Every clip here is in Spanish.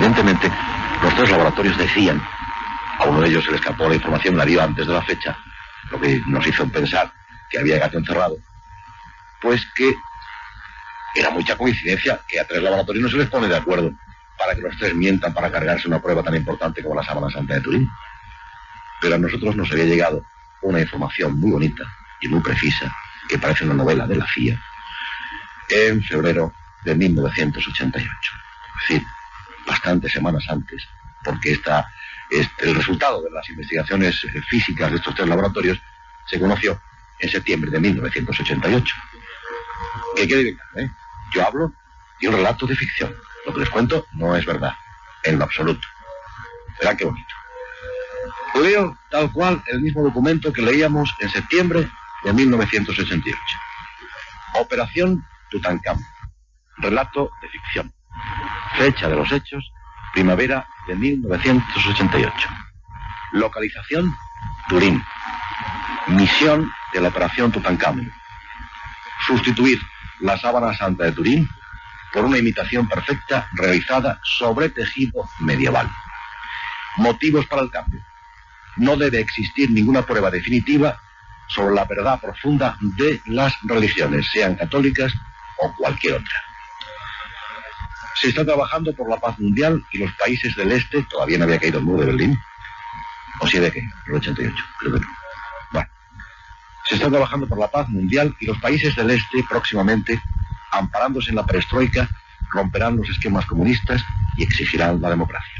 Coincidentemente, los tres laboratorios decían, a uno de ellos se le escapó la información, la dio antes de la fecha, lo que nos hizo pensar que había gato encerrado, pues que era mucha coincidencia que a tres laboratorios no se les pone de acuerdo para que los tres mientan para cargarse una prueba tan importante como la sábana santa de Turín. Pero a nosotros nos había llegado una información muy bonita y muy precisa, que parece una novela de la CIA, en febrero de 1988. Es decir, bastantes semanas antes, porque el resultado de las investigaciones físicas de estos tres laboratorios se conoció en septiembre de 1988. Que quede bien claro, ¿eh? Yo hablo de un relato de ficción. Lo que les cuento no es verdad, en lo absoluto. Verán qué bonito. Leo tal cual el mismo documento que leíamos en septiembre de 1988. Operación Tutankamón. Relato de ficción. Fecha de los hechos, primavera de 1988. Localización, Turín. Misión de la Operación Tutankamón. Sustituir la sábana santa de Turín por una imitación perfecta realizada sobre tejido medieval. Motivos para el cambio. No debe existir ninguna prueba definitiva sobre la verdad profunda de las religiones, sean católicas o cualquier otra. Se está trabajando por la paz mundial y los países del este. Todavía no había caído el muro de Berlín. ¿O sí de qué? El 88, creo que no. Bueno. Se está trabajando por la paz mundial y los países del este próximamente, amparándose en la perestroika, romperán los esquemas comunistas y exigirán la democracia.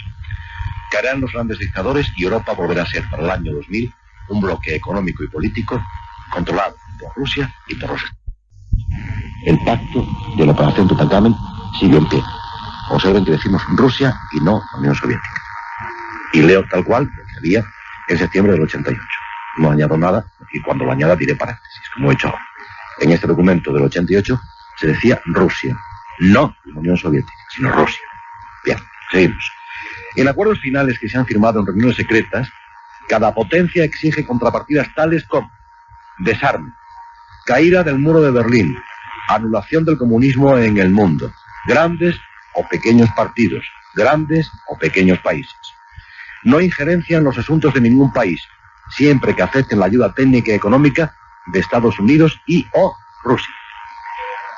Caerán los grandes dictadores y Europa volverá a ser para el año 2000 un bloque económico y político controlado por Rusia y por los Estados Unidos. El pacto de la Operación Tutankamón sigue en pie. Observen que decimos Rusia y no la Unión Soviética. Y leo tal cual lo que había en septiembre del 88. No añado nada y cuando lo añada diré paréntesis, como he hecho ahora. En este documento del 88 se decía Rusia, no la Unión Soviética, sino Rusia. Bien, seguimos. En acuerdos finales que se han firmado en reuniones secretas, cada potencia exige contrapartidas tales como desarme, caída del muro de Berlín, anulación del comunismo en el mundo, grandes o pequeños partidos, grandes o pequeños países. No injerencia en los asuntos de ningún país, siempre que acepten la ayuda técnica y económica de Estados Unidos y o Rusia.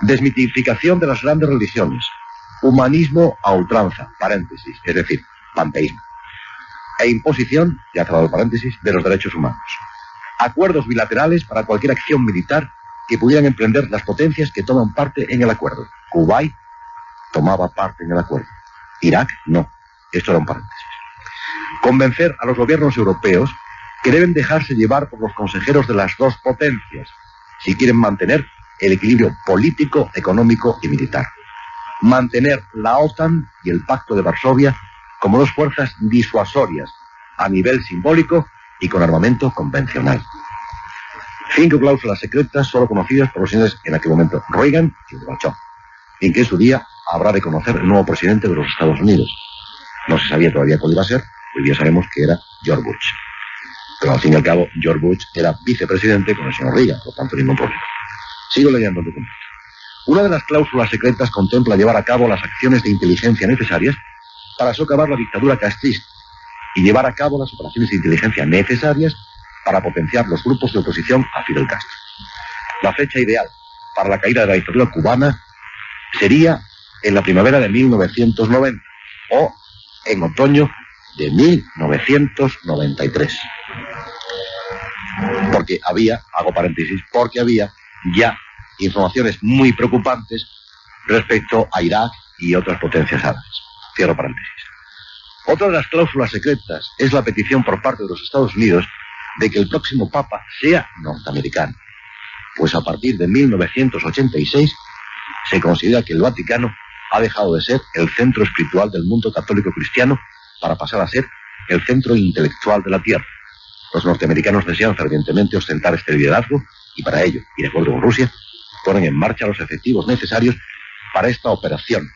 Desmitificación de las grandes religiones, humanismo a ultranza, paréntesis, es decir, panteísmo, e imposición, ya cerrado paréntesis, de los derechos humanos. Acuerdos bilaterales para cualquier acción militar que pudieran emprender las potencias que toman parte en el acuerdo. Kuwait tomaba parte en el acuerdo. Irak, no. Esto era un paréntesis. Convencer a los gobiernos europeos que deben dejarse llevar por los consejeros de las dos potencias si quieren mantener el equilibrio político, económico y militar. Mantener la OTAN y el Pacto de Varsovia como dos fuerzas disuasorias a nivel simbólico y con armamento convencional. 5 cláusulas secretas solo conocidas por los señores en aquel momento Reagan y Gorbachev, en que en su día habrá de conocer el nuevo presidente de los Estados Unidos. No se sabía todavía cuál iba a ser, hoy día sabemos que era George Bush. Pero al fin y al cabo, George Bush era vicepresidente con el señor Reagan, por tanto ningún problema. Sigo leyendo el documento. Una de las cláusulas secretas contempla llevar a cabo las acciones de inteligencia necesarias para socavar la dictadura castrista y llevar a cabo las operaciones de inteligencia necesarias para potenciar los grupos de oposición a Fidel Castro. La fecha ideal para la caída de la dictadura cubana sería en la primavera de 1990 o en otoño de 1993. Porque había, hago paréntesis, porque había ya informaciones muy preocupantes respecto a Irak y otras potencias árabes. Cierro paréntesis. Otra de las cláusulas secretas es la petición por parte de los Estados Unidos de que el próximo Papa sea norteamericano, pues a partir de 1986 se considera que el Vaticano ha dejado de ser el centro espiritual del mundo católico cristiano para pasar a ser el centro intelectual de la Tierra. Los norteamericanos desean fervientemente ostentar este liderazgo y para ello, y de acuerdo con Rusia, ponen en marcha los efectivos necesarios para esta operación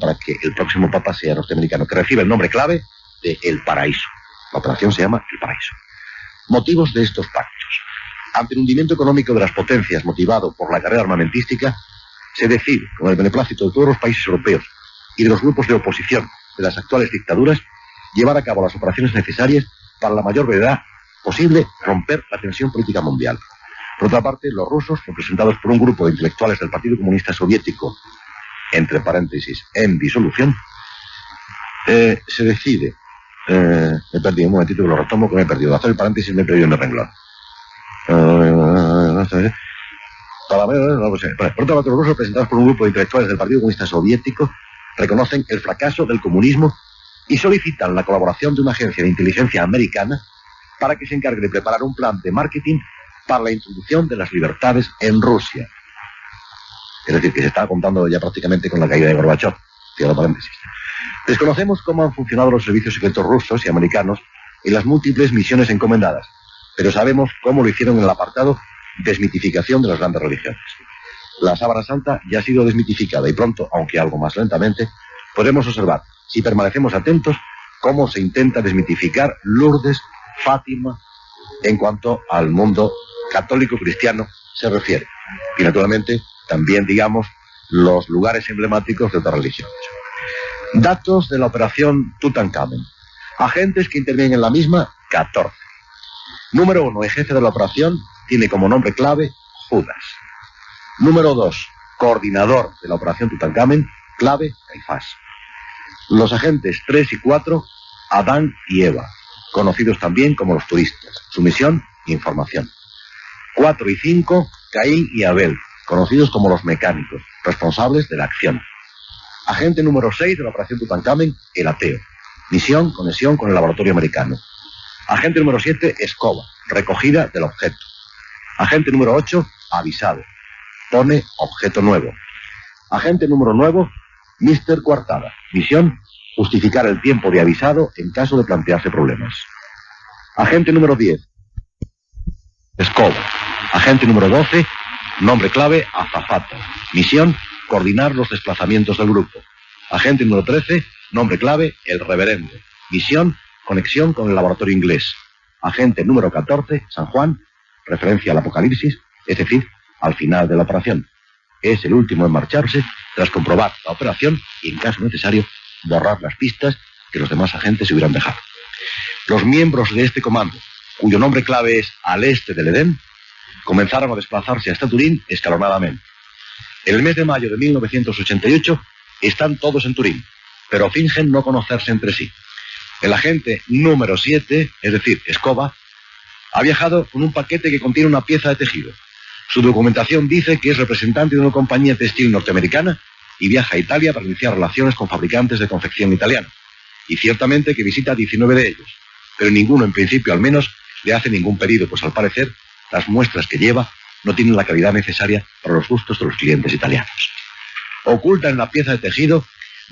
para que el próximo Papa sea norteamericano, que recibe el nombre clave de El Paraíso. La operación se llama El Paraíso. Motivos de estos pactos. Ante el hundimiento económico de las potencias motivado por la carrera armamentística, se decide, con el beneplácito de todos los países europeos y de los grupos de oposición de las actuales dictaduras llevar a cabo las operaciones necesarias para la mayor brevedad posible romper la tensión política mundial. Por otra parte, los rusos, representados por un grupo de intelectuales del Partido Comunista Soviético, entre paréntesis, en disolución, se decide... me he perdido un momentito que lo retomo, que me he perdido. Hacer el paréntesis me he perdido en el renglón. Por otra parte, los rusos, representados por un grupo de intelectuales del Partido Comunista Soviético, reconocen el fracaso del comunismo y solicitan la colaboración de una agencia de inteligencia americana para que se encargue de preparar un plan de marketing para la introducción de las libertades en Rusia. Es decir, que se está contando ya prácticamente con la caída de Gorbachov. Cierro paréntesis. Desconocemos cómo han funcionado los servicios secretos rusos y americanos en las múltiples misiones encomendadas, pero sabemos cómo lo hicieron en el apartado desmitificación de las grandes religiones. La sábana santa ya ha sido desmitificada y pronto, aunque algo más lentamente, podremos observar, si permanecemos atentos, cómo se intenta desmitificar Lourdes, Fátima, en cuanto al mundo católico cristiano se refiere. Y naturalmente, también, digamos, los lugares emblemáticos de otras religiones. Datos de la operación Tutankamen. Agentes que intervienen en la misma, 14. Número 1, el jefe de la operación, tiene como nombre clave Judas. Número 2, coordinador de la operación Tutankamen, clave Caifás. Los agentes 3 y 4, Adán y Eva, conocidos también como los turistas. Su misión, información. 4 y 5, Caín y Abel, conocidos como los mecánicos, responsables de la acción. Agente número 6 de la operación Tutankamen, el ateo. Misión, conexión con el laboratorio americano. Agente número 7, escoba, recogida del objeto. Agente número 8, avisado. Pone objeto nuevo. Agente número 9, Mr. Coartada. Misión, justificar el tiempo de avisado en caso de plantearse problemas. Agente número 10, escoba. Agente número 12, nombre clave, azafata. Misión, coordinar los desplazamientos del grupo. Agente número 13, nombre clave, el reverendo. Misión, conexión con el laboratorio inglés. Agente número 14, San Juan, referencia al Apocalipsis, es decir, al final de la operación. Es el último en marcharse tras comprobar la operación y, en caso necesario, borrar las pistas que los demás agentes se hubieran dejado. Los miembros de este comando, cuyo nombre clave es Al Este del Edén, comenzaron a desplazarse hasta Turín escalonadamente. En el mes de mayo de 1988 están todos en Turín, pero fingen no conocerse entre sí. El agente número 7, es decir, escoba, ha viajado con un paquete que contiene una pieza de tejido. Su documentación dice que es representante de una compañía textil norteamericana y viaja a Italia para iniciar relaciones con fabricantes de confección italiana. Y ciertamente que visita a 19 de ellos, pero ninguno, en principio al menos, le hace ningún pedido, pues al parecer las muestras que lleva no tienen la calidad necesaria para los gustos de los clientes italianos. Oculta en la pieza de tejido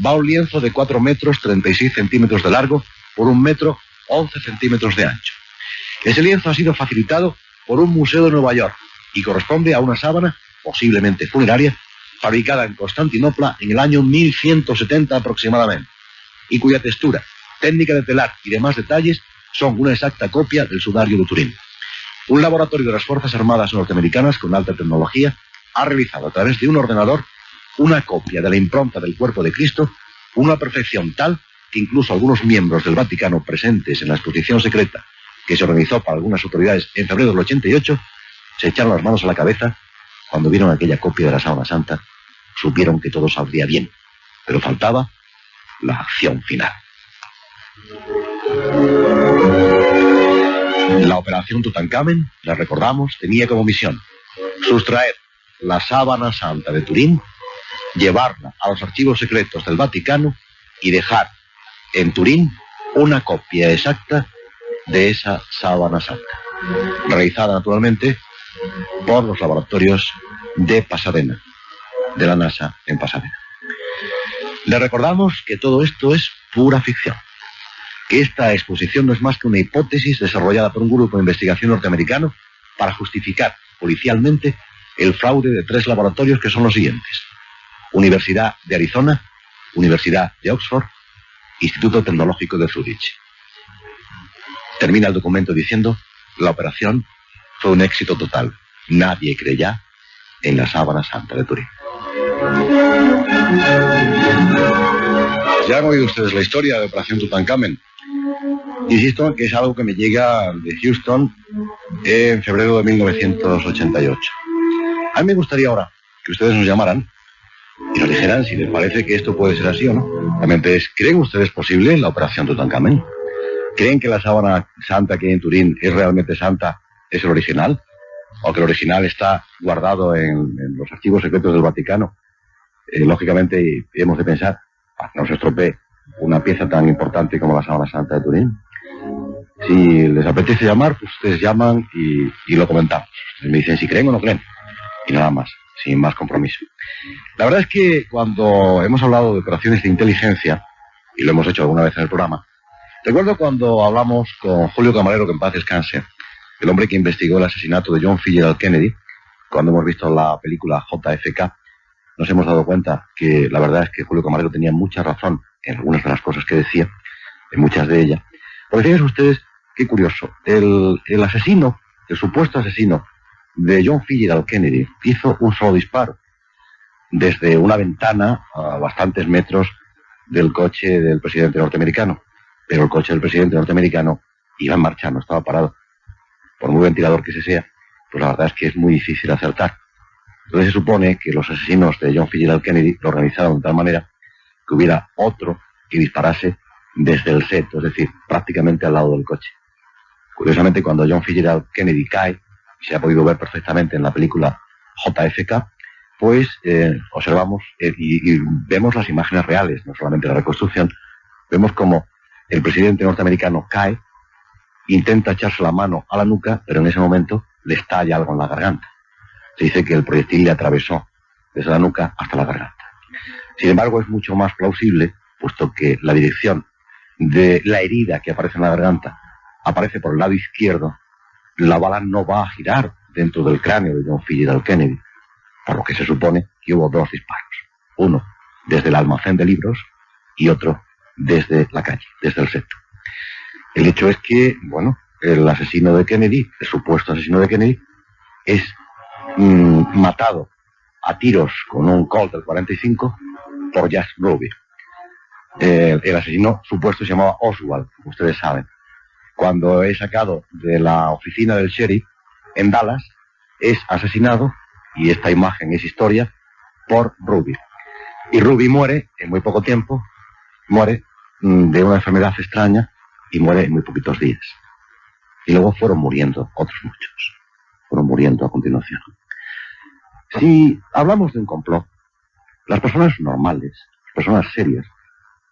va un lienzo de 4 metros 36 centímetros de largo por 1 metro 11 centímetros de ancho. Ese lienzo ha sido facilitado por un museo de Nueva York y corresponde a una sábana, posiblemente funeraria, fabricada en Constantinopla en el año 1170 aproximadamente, y cuya textura, técnica de telar y demás detalles son una exacta copia del sudario de Turín. Un laboratorio de las Fuerzas Armadas norteamericanas con alta tecnología ha realizado a través de un ordenador una copia de la impronta del cuerpo de Cristo, una perfección tal que incluso algunos miembros del Vaticano presentes en la exposición secreta que se organizó para algunas autoridades en febrero del 88, se echaron las manos a la cabeza cuando vieron aquella copia de la sábana santa. Supieron que todo saldría bien, pero faltaba la acción final. La operación Tutankamen, la recordamos, tenía como misión sustraer la sábana santa de Turín, llevarla a los archivos secretos del Vaticano y dejar en Turín una copia exacta de esa sábana santa, realizada naturalmente por los laboratorios de Pasadena, de la NASA en Pasadena. Le recordamos que todo esto es pura ficción, que esta exposición no es más que una hipótesis desarrollada por un grupo de investigación norteamericano para justificar policialmente el fraude de 3 laboratorios que son los siguientes: Universidad de Arizona, Universidad de Oxford, Instituto Tecnológico de Zúrich. Termina el documento diciendo: la operación fue un éxito total. Nadie creía en la sábana santa de Turín. Ya han oído ustedes la historia de Operación Tutankamen. Insisto que es algo que me llega de Houston en febrero de 1988. A mí me gustaría ahora que ustedes nos llamaran y nos dijeran si les parece que esto puede ser así o no. Realmente es, ¿creen ustedes posible la Operación Tutankamen? ¿Creen que la sábana santa que hay en Turín es realmente santa, es el original? ¿O que el original está guardado en los archivos secretos del Vaticano? Lógicamente hemos de pensar, para que no se estropee una pieza tan importante como la sábana santa de Turín. Si les apetece llamar, pues ustedes llaman y lo comentamos. Me dicen si creen o no creen. Y nada más, sin más compromiso. La verdad es que cuando hemos hablado de operaciones de inteligencia, y lo hemos hecho alguna vez en el programa, recuerdo cuando hablamos con Julio Camarero, que en paz descanse, el hombre que investigó el asesinato de John Fitzgerald Kennedy. Cuando hemos visto la película JFK, nos hemos dado cuenta que la verdad es que Julio Camarero tenía mucha razón en algunas de las cosas que decía, en muchas de ellas. Porque fíjense ustedes, qué curioso, el asesino, el supuesto asesino de John Fitzgerald Kennedy, hizo un solo disparo desde una ventana a bastantes metros del coche del presidente norteamericano. Pero el coche del presidente norteamericano iba en marcha, no estaba parado. Por muy ventilador que se sea, pues la verdad es que es muy difícil acertar. Entonces se supone que los asesinos de John Fitzgerald Kennedy lo organizaron de tal manera que hubiera otro que disparase desde el set, es decir, prácticamente al lado del coche. Curiosamente, cuando John Fitzgerald Kennedy cae, se ha podido ver perfectamente en la película JFK, pues observamos y vemos las imágenes reales, no solamente la reconstrucción, vemos como el presidente norteamericano cae, intenta echarse la mano a la nuca, pero en ese momento le estalla algo en la garganta. Se dice que el proyectil le atravesó desde la nuca hasta la garganta. Sin embargo, es mucho más plausible, puesto que la dirección de la herida que aparece en la garganta aparece por el lado izquierdo, la bala no va a girar dentro del cráneo de John Fitzgerald Kennedy, por lo que se supone que hubo dos disparos. Uno desde el almacén de libros y otro desde la calle, desde el seto. El hecho es que, bueno, el asesino de Kennedy, el supuesto asesino de Kennedy, es matado a tiros con un Colt del 45 por Jack Ruby. El asesino supuesto se llamaba Oswald, como ustedes saben. Cuando es sacado de la oficina del sheriff en Dallas, es asesinado, y esta imagen es historia, por Ruby. Y Ruby muere en muy poco tiempo, muere de una enfermedad extraña y muere en muy poquitos días. Y luego fueron muriendo otros muchos. Fueron muriendo a continuación. Si hablamos de un complot, las personas normales, las personas serias,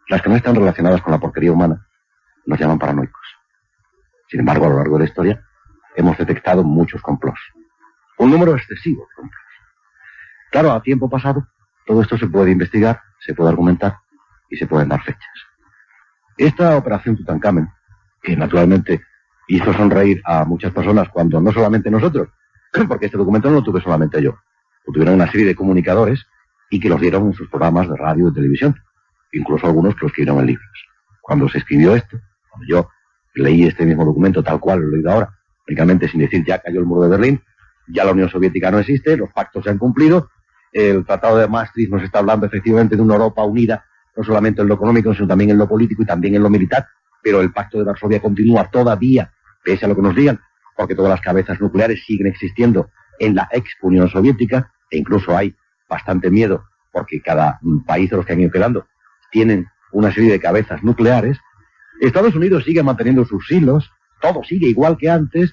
las que no están relacionadas con la porquería humana, nos llaman paranoicos. Sin embargo, a lo largo de la historia, hemos detectado muchos complots. Un número excesivo de complots. Claro, a tiempo pasado, todo esto se puede investigar, se puede argumentar y se pueden dar fechas. Esta operación Tutankamen, que naturalmente hizo sonreír a muchas personas cuando no solamente nosotros, porque este documento no lo tuve solamente yo, lo tuvieron una serie de comunicadores y que los dieron en sus programas de radio y televisión, incluso algunos que lo escribieron en libros. Cuando se escribió esto, cuando yo leí este mismo documento tal cual lo he leído ahora, únicamente sin decir ya cayó el muro de Berlín, ya la Unión Soviética no existe, los pactos se han cumplido, el Tratado de Maastricht nos está hablando efectivamente de una Europa unida, no solamente en lo económico, sino también en lo político y también en lo militar, pero el Pacto de Varsovia continúa todavía, pese a lo que nos digan, porque todas las cabezas nucleares siguen existiendo en la ex Unión Soviética, e incluso hay bastante miedo, porque cada país de los que han ido quedando tienen una serie de cabezas nucleares. Estados Unidos sigue manteniendo sus hilos, todo sigue igual que antes,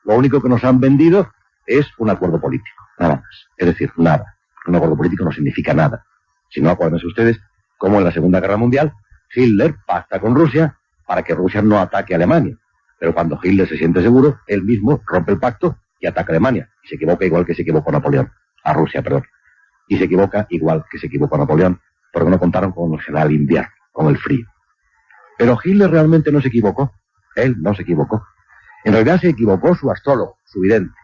lo único que nos han vendido es un acuerdo político, nada más, es decir, nada. Un acuerdo político no significa nada. Si no, acuérdense ustedes cómo en la Segunda Guerra Mundial Hitler pacta con Rusia para que Rusia no ataque a Alemania. Pero cuando Hitler se siente seguro, él mismo rompe el pacto y ataca a Alemania. Y se equivoca igual que se equivocó Napoleón. A Rusia, perdón. Y se equivoca igual que se equivocó Napoleón, porque no contaron con el general invierno, con el frío. Pero Hitler realmente no se equivocó. Él no se equivocó. En realidad se equivocó su astrólogo, su vidente,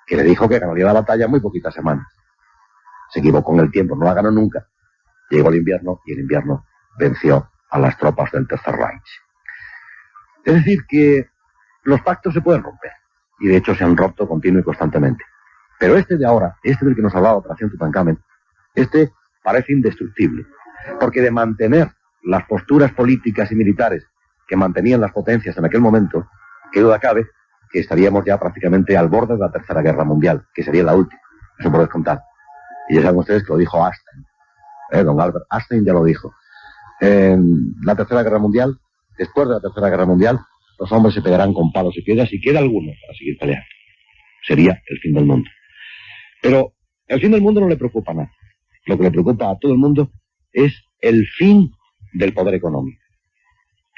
que le dijo que ganaría la batalla en muy poquitas semanas. Se equivocó en el tiempo, no la ganó nunca. Llegó el invierno y el invierno venció a las tropas del Tercer Reich. Es decir, que los pactos se pueden romper, y de hecho se han roto continuo y constantemente. Pero este de ahora, este del que nos hablaba Operación Tutankamen, este parece indestructible, porque de mantener las posturas políticas y militares que mantenían las potencias en aquel momento, qué duda cabe que estaríamos ya prácticamente al borde de la Tercera Guerra Mundial, que sería la última, eso por descontar. Y ya saben ustedes que lo dijo Einstein, don Albert Einstein ya lo dijo. En la Tercera Guerra Mundial, después de la Tercera Guerra Mundial, los hombres se pegarán con palos y piedras y queda alguno para seguir peleando. Sería el fin del mundo. Pero el fin del mundo no le preocupa nada. Lo que le preocupa a todo el mundo es el fin del poder económico.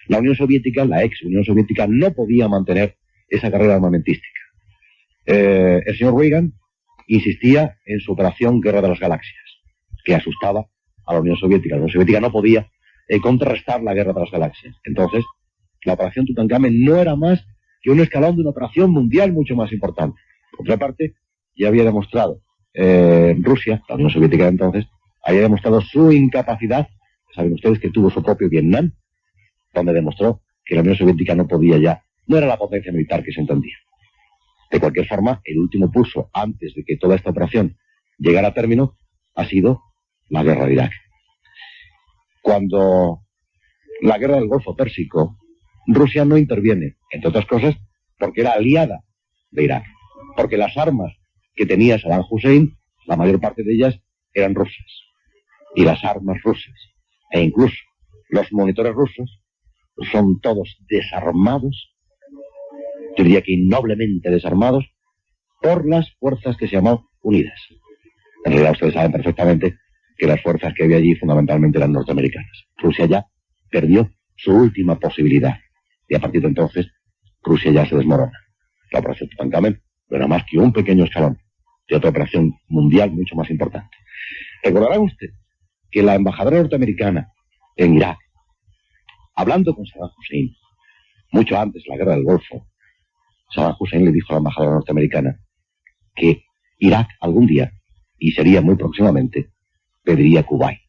La Unión Soviética, la ex Unión Soviética, no podía mantener esa carrera armamentística. El señor Reagan insistía en su operación Guerra de las Galaxias, que asustaba a la Unión Soviética. La Unión Soviética no podía contrarrestar la Guerra de las Galaxias. Entonces, la operación Tutankamen no era más que un escalón de una operación mundial mucho más importante. Por otra parte, ya había demostrado Rusia, la Unión Soviética de entonces, había demostrado su incapacidad. Saben ustedes que tuvo su propio Vietnam, donde demostró que la Unión Soviética no podía ya, no era la potencia militar que se entendía. De cualquier forma, el último pulso antes de que toda esta operación llegara a término ha sido la guerra de Irak. Cuando la guerra del Golfo Pérsico, Rusia no interviene, entre otras cosas, porque era aliada de Irak, porque las armas que tenía Saddam Hussein, la mayor parte de ellas eran rusas, y las armas rusas, e incluso los monitores rusos, son todos desarmados, yo diría que innoblemente desarmados, por las fuerzas que se llaman Unidas. En realidad ustedes saben perfectamente que las fuerzas que había allí fundamentalmente eran norteamericanas. Rusia ya perdió su última posibilidad, y a partir de entonces Rusia ya se desmorona. La operación Tutankamen no era más que un pequeño escalón de otra operación mundial mucho más importante. Recordarán ustedes que la embajadora norteamericana en Irak, hablando con Saddam Hussein, mucho antes de la guerra del Golfo, Saddam Hussein le dijo a la embajadora norteamericana que Irak algún día, y sería muy próximamente, pediría Kuwait,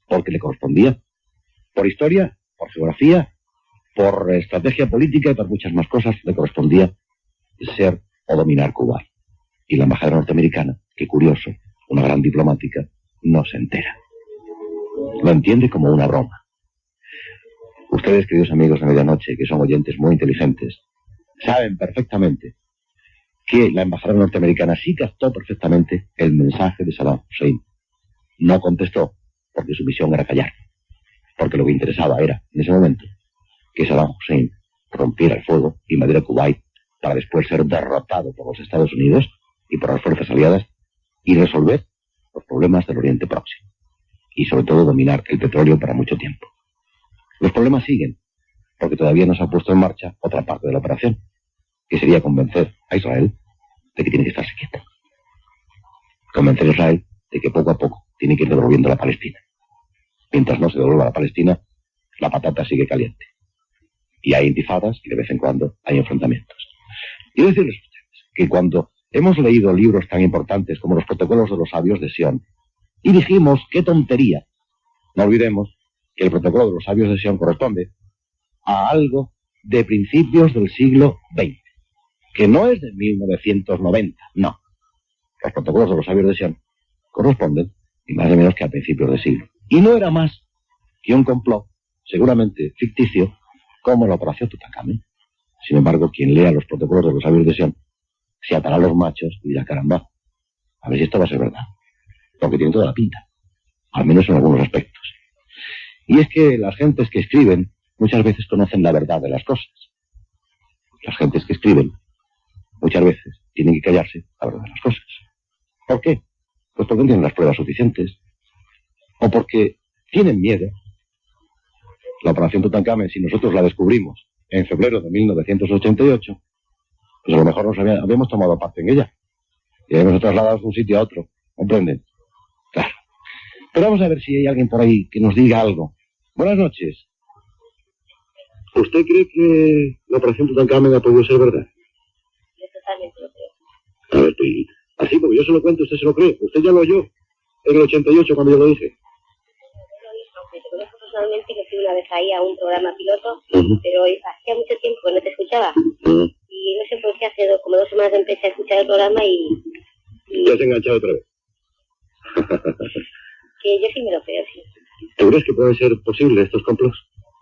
porque le correspondía, por historia, por geografía, por estrategia política y por muchas más cosas, le correspondía ser o dominar Kuwait. Y la embajadora norteamericana, qué curioso, una gran diplomática, no se entera. Lo entiende como una broma. Ustedes, queridos amigos de Medianoche, que son oyentes muy inteligentes, saben perfectamente que la embajadora norteamericana sí captó perfectamente el mensaje de Saddam Hussein. No contestó, porque su misión era callar, porque lo que interesaba era, en ese momento, que Saddam Hussein rompiera el fuego, invadiera Kuwait, para después ser derrotado por los Estados Unidos y por las fuerzas aliadas, y resolver los problemas del Oriente Próximo, y sobre todo dominar el petróleo para mucho tiempo. Los problemas siguen, porque todavía no se ha puesto en marcha otra parte de la operación, que sería convencer a Israel de que tiene que estarse quieto. Convencer a Israel de que poco a poco tiene que ir devolviendo la Palestina. Mientras no se devuelva la Palestina, la patata sigue caliente. Y hay intifadas y de vez en cuando hay enfrentamientos. Quiero decirles a ustedes que cuando hemos leído libros tan importantes como los protocolos de los sabios de Sion, y dijimos, qué tontería, no olvidemos que el protocolo de los sabios de Sion corresponde a algo de principios del siglo XX, que no es de 1990, no. Los protocolos de los sabios de Sion corresponden, ni más ni menos que a principios del siglo. Y no era más que un complot, seguramente ficticio, como la operación Tutankamen. Sin embargo, quien lea los protocolos de los sabios de Sion se atará a los machos y dirá, caramba, a ver si esto va a ser verdad. Porque tiene toda la pinta, al menos en algunos aspectos. Y es que las gentes que escriben muchas veces conocen la verdad de las cosas. Las gentes que escriben muchas veces tienen que callarse la verdad de las cosas. ¿Por qué? Pues porque no tienen las pruebas suficientes. O porque tienen miedo. La operación Tutankamen, si nosotros la descubrimos en febrero de 1988, pues a lo mejor nos habíamos tomado parte en ella. Y habíamos trasladado de un sitio a otro. ¿Comprenden? Claro. Pero vamos a ver si hay alguien por ahí que nos diga algo. Buenas noches. ¿Usted cree que la operación Tutankamen ha podido ser verdad? Yo totalmente lo creo. A ver, pues, así porque yo se lo cuento, usted se lo cree. Usted ya lo oyó en el 88 cuando yo lo dije. Te conozco personalmente, que fui una vez ahí a un programa piloto, pero hacía mucho tiempo que no te escuchaba. Y no sé por qué hace como 2 semanas empecé a escuchar el programa y... ¿Te has enganchado otra vez? Que yo sí me lo creo, sí. ¿Tú crees que pueden ser posibles estos complots?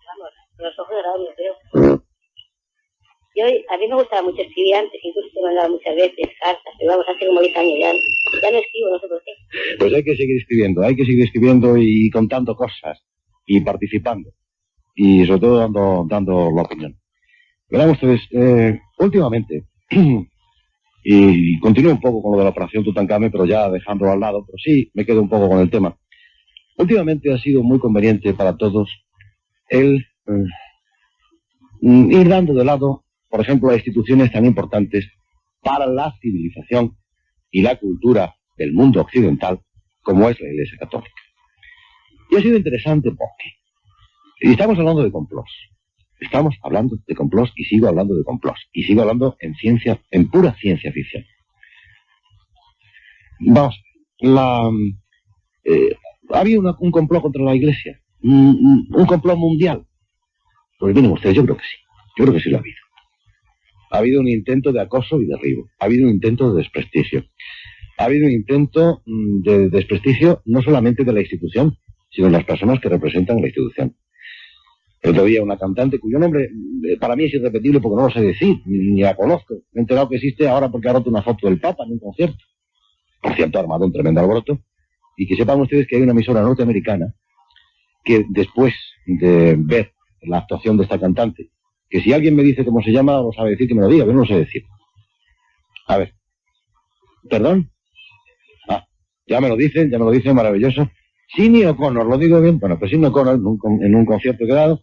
Vamos, con los ojos cerrados yo creo. A mí me gustaba mucho escribir antes, incluso te mandaba muchas veces cartas, pero vamos, hace como 10 años ya no escribo, no sé por qué. Pues hay que seguir escribiendo y contando cosas, y participando, y sobre todo dando la opinión. Verán ustedes, últimamente, y continúo un poco con lo de la operación Tutankamón, pero ya dejándolo al lado, pero sí me quedo un poco con el tema. Últimamente ha sido muy conveniente para todos el ir dando de lado, por ejemplo, a instituciones tan importantes para la civilización y la cultura del mundo occidental, como es la Iglesia Católica. Y ha sido interesante porque estamos hablando de complots. Estamos hablando de complots y sigo hablando de complots. Y sigo hablando en pura ciencia ficción. Vamos, había un complot contra la Iglesia, un complot mundial. Pues miren ustedes, yo creo que sí lo ha habido. Ha habido un intento de acoso y derribo. Ha habido un intento de desprestigio. Ha habido un intento de desprestigio no solamente de la institución, sino de las personas que representan la institución. El otro día una cantante cuyo nombre para mí es irrepetible porque no lo sé decir, ni la conozco. Me he enterado que existe ahora porque ha roto una foto del Papa en un concierto. Por cierto, ha armado un tremendo alboroto. Y que sepan ustedes que hay una emisora norteamericana que después de ver la actuación de esta cantante, que si alguien me dice cómo se llama, no sabe decir que me lo diga, yo no lo sé decir. A ver. ¿Perdón? Ya me lo dicen, maravilloso. Sidney O'Connor, ¿lo digo bien? Bueno, pues Sidney O'Connor en un concierto que he dado,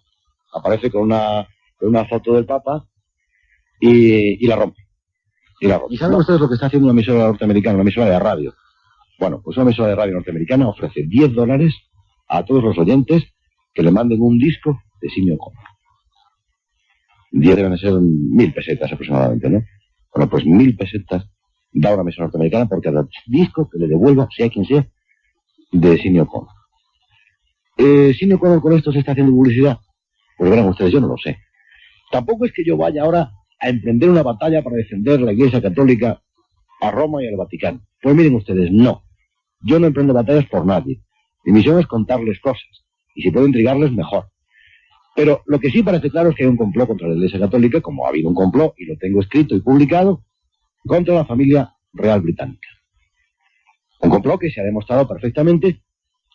aparece con una foto del Papa y la rompe. ¿Y saben ustedes lo que está haciendo una emisora norteamericana, una emisora de radio? Bueno, pues una emisora de radio norteamericana ofrece $10 a todos los oyentes que le manden un disco de Sidney O'Connor. 10 deben ser 1.000 pesetas aproximadamente, ¿no? Bueno, pues 1.000 pesetas da una emisora norteamericana por cada disco que le devuelva, sea quien sea, de Sidney O'Connor. ¿Sidney O'Connor con esto se está haciendo publicidad? Pues verán ustedes, yo no lo sé. Tampoco es que yo vaya ahora a emprender una batalla para defender la Iglesia Católica a Roma y al Vaticano. Pues miren ustedes, no. Yo no emprendo batallas por nadie. Mi misión es contarles cosas. Y si puedo intrigarles, mejor. Pero lo que sí parece claro es que hay un complot contra la Iglesia Católica, como ha habido un complot, y lo tengo escrito y publicado, contra la familia real británica. Un complot que se ha demostrado perfectamente.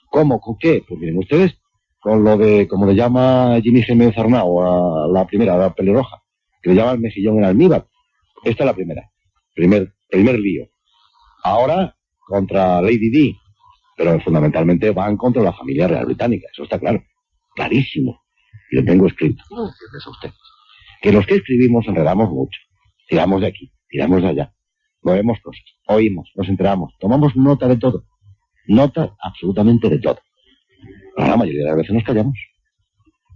¿Cómo? ¿Con qué? Pues miren ustedes, con lo de, como le llama Jimmy Jiménez Arnau a la primera, a la pelirroja, que le llama el mejillón en almíbar. Esta es la primera. Primer lío. Ahora, contra Lady Di, pero fundamentalmente van contra la familia real británica. Eso está claro. Clarísimo. Y lo tengo escrito. No decirles a ustedes que los que escribimos enredamos mucho. Tiramos de aquí, tiramos de allá. Movemos cosas, oímos, nos enteramos, tomamos nota de todo. Nota absolutamente de todo. Pero la mayoría de las veces nos callamos.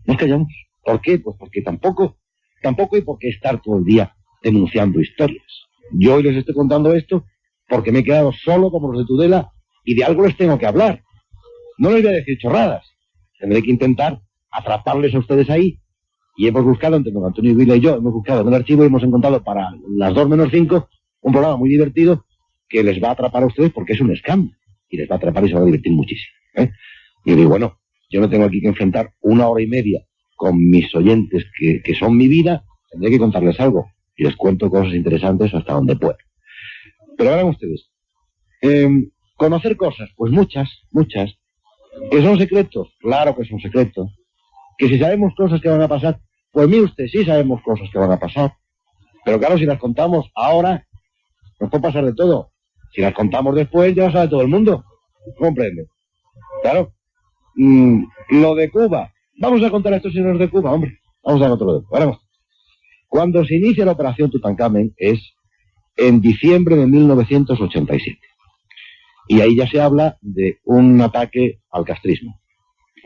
Nos callamos. ¿Por qué? Pues porque tampoco hay por qué estar todo el día denunciando historias. Yo hoy les estoy contando esto porque me he quedado solo como los de Tudela y de algo les tengo que hablar. No les voy a decir chorradas. Tendré que intentar atraparles a ustedes ahí. Y hemos buscado, entre don Antonio Vila y yo, hemos buscado en el archivo y hemos encontrado para las 2 menos 5 un programa muy divertido que les va a atrapar a ustedes porque es un escándalo. Y les va a atrapar y se va a divertir muchísimo. Y digo, bueno, yo no tengo aquí que enfrentar 1 hora y media con mis oyentes que son mi vida, tendré que contarles algo. Y les cuento cosas interesantes hasta donde puedo. Pero verán ustedes, conocer cosas, pues muchas. ¿Que son secretos? Claro que son secretos. Que si sabemos cosas que van a pasar, pues mire usted, sí sabemos cosas que van a pasar. Pero claro, si las contamos ahora, nos puede pasar de todo. Si las contamos después, ya lo sabe todo el mundo. ¿Comprende? Claro. Lo de Cuba. Vamos a contar a estos señores de Cuba, hombre. Vamos a contar lo de Cuba. Veremos. Cuando se inicia la operación Tutankamón es en diciembre de 1987. Y ahí ya se habla de un ataque al castrismo.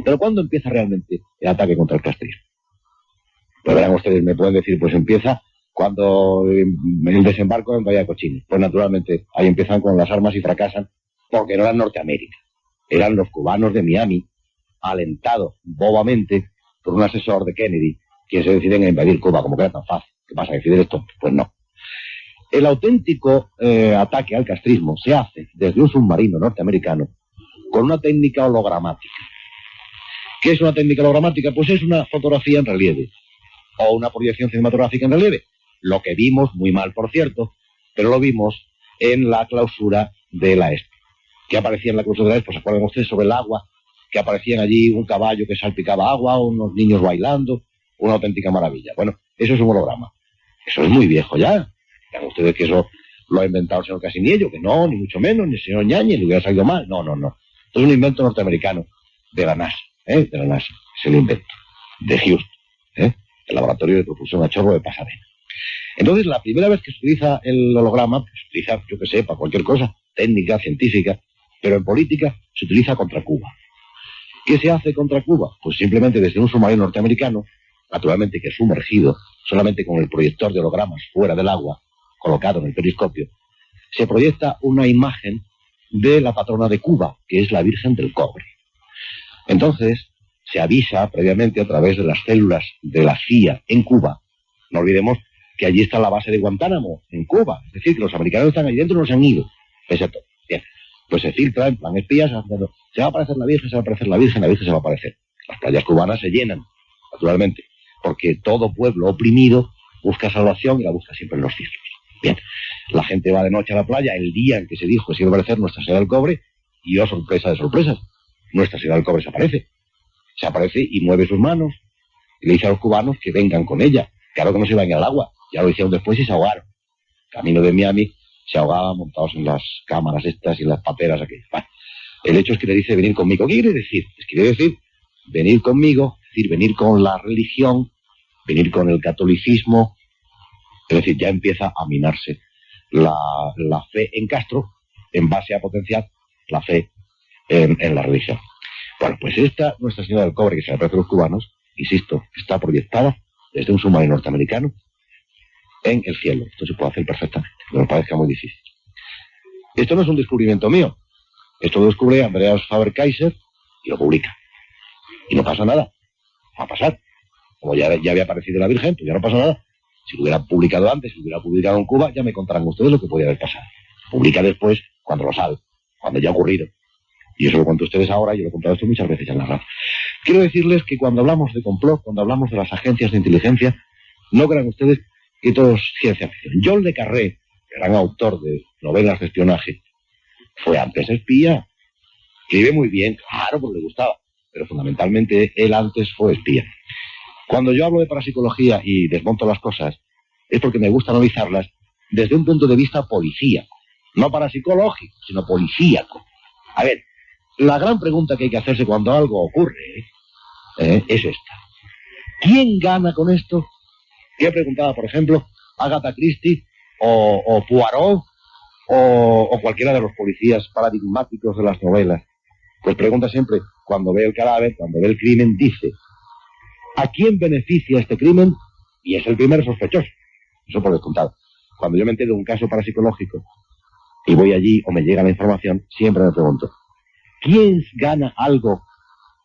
Pero ¿cuándo empieza realmente el ataque contra el castrismo? Pues verán ustedes, me pueden decir, pues empieza cuando el desembarco en Bahía de Cochinos. Pues naturalmente ahí empiezan con las armas y fracasan porque no eran Norteamérica. Eran los cubanos de Miami, alentados bobamente por un asesor de Kennedy, que se deciden a invadir Cuba, como que era tan fácil. ¿Qué pasa, que Fidel es tonto? Pues no. El auténtico ataque al castrismo se hace desde un submarino norteamericano con una técnica hologramática. ¿Qué es una técnica hologramática? Pues es una fotografía en relieve, o una proyección cinematográfica en relieve. Lo que vimos, muy mal por cierto, pero lo vimos en la clausura de la Expo. ¿Qué aparecía en la clausura de la Expo? ¿Se acuerdan ustedes sobre el agua? Que aparecían allí un caballo que salpicaba agua, unos niños bailando, una auténtica maravilla. Bueno, eso es un holograma. Eso es muy viejo ya. Vean ustedes que eso lo ha inventado el señor Casiniello, que no, ni mucho menos, ni el señor Ñañez, le hubiera salido mal. No. Esto es un invento norteamericano de la NASA, de la NASA. Es el invento de Houston, el laboratorio de propulsión a chorro de Pasadena. Entonces, la primera vez que se utiliza el holograma, pues se utiliza, yo que sé, para cualquier cosa, técnica, científica, pero en política se utiliza contra Cuba. ¿Qué se hace contra Cuba? Pues simplemente desde un submarino norteamericano, naturalmente que sumergido, solamente con el proyector de hologramas fuera del agua, colocado en el periscopio, se proyecta una imagen de la patrona de Cuba, que es la Virgen del Cobre. Entonces, se avisa previamente a través de las células de la CIA en Cuba. No olvidemos que allí está la base de Guantánamo, en Cuba. Es decir, que los americanos están ahí dentro y no se han ido. Pese a todo. Bien. Pues se filtra en plan espías, se va a aparecer la Virgen, se va a aparecer la Virgen se va a aparecer. Las playas cubanas se llenan, naturalmente, porque todo pueblo oprimido busca salvación y la busca siempre en los cielos. Bien, la gente va de noche a la playa el día en que se dijo que se iba a aparecer Nuestra Señora del Cobre, y oh, sorpresa de sorpresas, Nuestra Señora del Cobre se aparece. Se aparece y mueve sus manos, y le dice a los cubanos que vengan con ella. Claro que no se iban al agua, ya lo hicieron después y se ahogaron. Camino de Miami se ahogaban montados en las cámaras estas y las pateras aquellas. Bueno, el hecho es que le dice venir conmigo. ¿Qué quiere decir? Quiere decir venir conmigo, es decir, venir con la religión, venir con el catolicismo. Es decir, ya empieza a minarse la fe en Castro en base a potenciar la fe en la religión. Bueno, pues esta Nuestra Señora del Cobre que se le aparece a los cubanos, insisto, está proyectada desde un submarino norteamericano en el cielo. Esto se puede hacer perfectamente, no me parezca muy difícil. Esto no es un descubrimiento mío. Esto lo descubre Andreas Faber-Kaiser y lo publica. Y no pasa nada. Va a pasar. Como ya había aparecido la Virgen, pues ya no pasa nada. Si lo hubiera publicado antes, si lo hubiera publicado en Cuba, ya me contarán ustedes lo que podía haber pasado. Publica después, cuando lo sabe, cuando ya ha ocurrido. Y eso lo cuento a ustedes ahora, yo lo he contado esto muchas veces ya en la radio. Quiero decirles que cuando hablamos de complot, cuando hablamos de las agencias de inteligencia, no crean ustedes que todo es ciencia ficción. John le Carré, gran autor de novelas de espionaje, fue antes espía. Escribe muy bien, claro, porque le gustaba, pero fundamentalmente él antes fue espía. Cuando yo hablo de parapsicología y desmonto las cosas, es porque me gusta analizarlas desde un punto de vista policíaco. No parapsicológico, sino policíaco. A ver, la gran pregunta que hay que hacerse cuando algo ocurre es esta. ¿Quién gana con esto? Yo preguntaba, por ejemplo, Agatha Christie o Poirot o cualquiera de los policías paradigmáticos de las novelas. Pues pregunta siempre, cuando ve el cadáver, cuando ve el crimen, dice, ¿a quién beneficia este crimen? Y es el primer sospechoso. Eso por descontado. Cuando yo me entero de un caso parapsicológico y voy allí o me llega la información, siempre me pregunto, ¿quién gana algo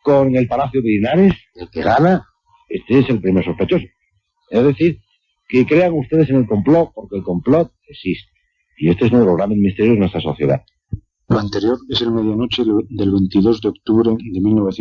con el Palacio de Linares? El que gana, este es el primer sospechoso. Es decir, que crean ustedes en el complot, porque el complot existe. Y este es uno de los grandes misterios de nuestra sociedad. Lo anterior es el medianoche del 22 de octubre de 1900.